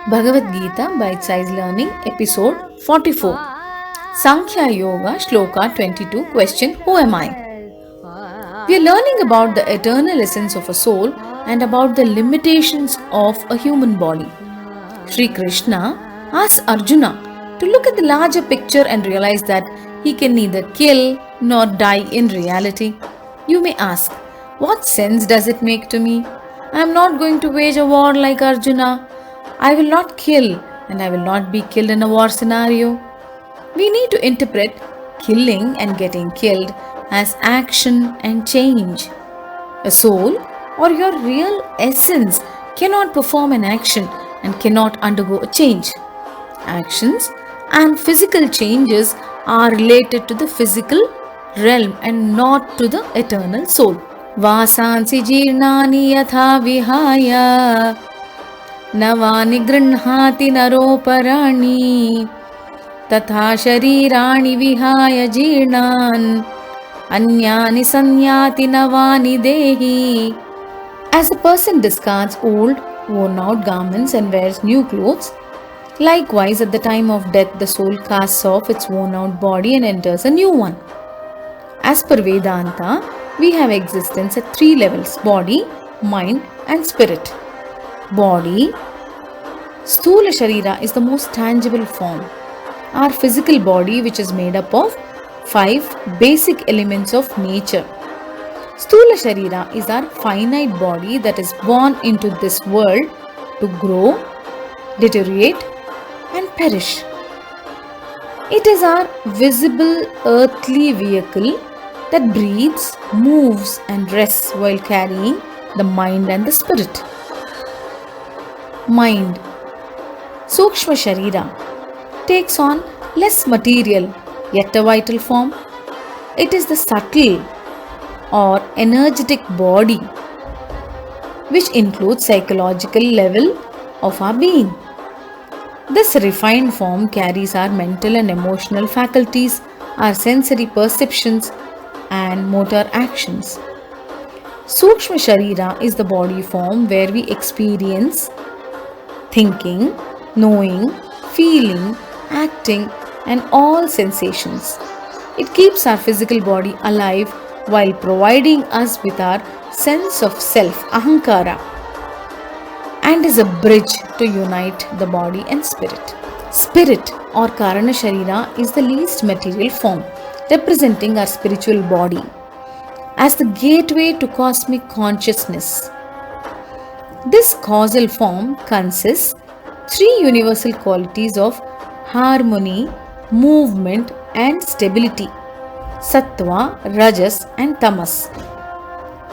Bhagavad Gita Bite Size Learning Episode 44 Sankhya Yoga Shloka 22 Question Who am I? We are learning about the eternal essence of a soul and about the limitations of a human body. Sri Krishna asks Arjuna to look at the larger picture and realize that he can neither kill nor die in reality. You may ask, what sense does it make to me? I am not going to wage a war like Arjuna. I will not kill and I will not be killed in a war scenario. We need to interpret killing and getting killed as action and change. A soul or your real essence cannot perform an action and cannot undergo a change. Actions and physical changes are related to the physical realm and not to the eternal soul. Vasansi jirnani yatha vihaya navani गृह्णाति नरोपराणि तथा शरीराणि विहाय जीर्णान् अन्यानि संयाति नवानि देहि. As a person discards old, worn out garments and wears new clothes, likewise at the time of death the soul casts off its worn out body and enters a new one. As per Vedanta, we have existence at three levels: body, mind and spirit. Body, Sthula Sharira, is the most tangible form. Our physical body, which is made up of 5 basic elements of nature. Sthula Sharira is our finite body that is born into this world to grow, deteriorate and perish. It is our visible earthly vehicle that breathes, moves and rests while carrying the mind and the spirit. Mind, Sukshma Sharira, takes on less material yet a vital form. It is the subtle or energetic body which includes psychological level of our being. This refined form carries our mental and emotional faculties, our sensory perceptions and motor actions. Sukshma Sharira is the body form where we experience thinking, knowing, feeling, acting and all sensations. It keeps our physical body alive while providing us with our sense of self, ahankara, and is a bridge to unite the body and spirit. Spirit or Karana Sharira is the least material form, representing our spiritual body as the gateway to cosmic consciousness. This causal form consists 3 universal qualities of harmony, movement and stability: Sattva, Rajas and Tamas.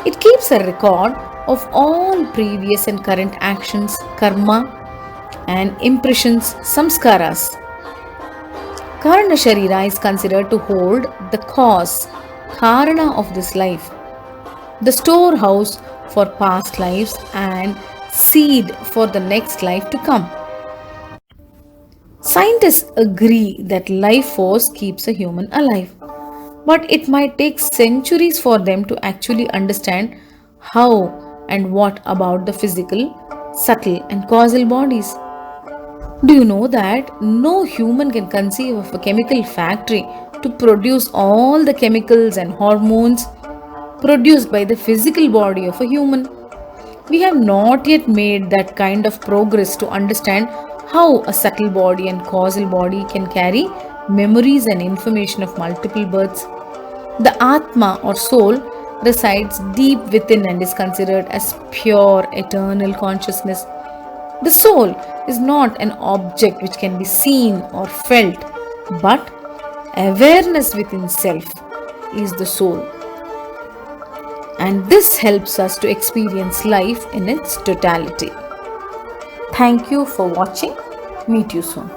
It keeps a record of all previous and current actions, karma and impressions, samskaras. Karana Sharira is considered to hold the cause, karana of this life, the storehouse for past lives and seed for the next life to come. Scientists agree that life force keeps a human alive, but it might take centuries for them to actually understand how and what about the physical, subtle and causal bodies. Do you know that no human can conceive of a chemical factory to produce all the chemicals and hormones produced by the physical body of a human? We have not yet made that kind of progress to understand how a subtle body and causal body can carry memories and information of multiple births. The Atma or soul resides deep within and is considered as pure eternal consciousness. The soul is not an object which can be seen or felt, but awareness within self is the soul. And this helps us to experience life in its totality. Thank you for watching. Meet you soon.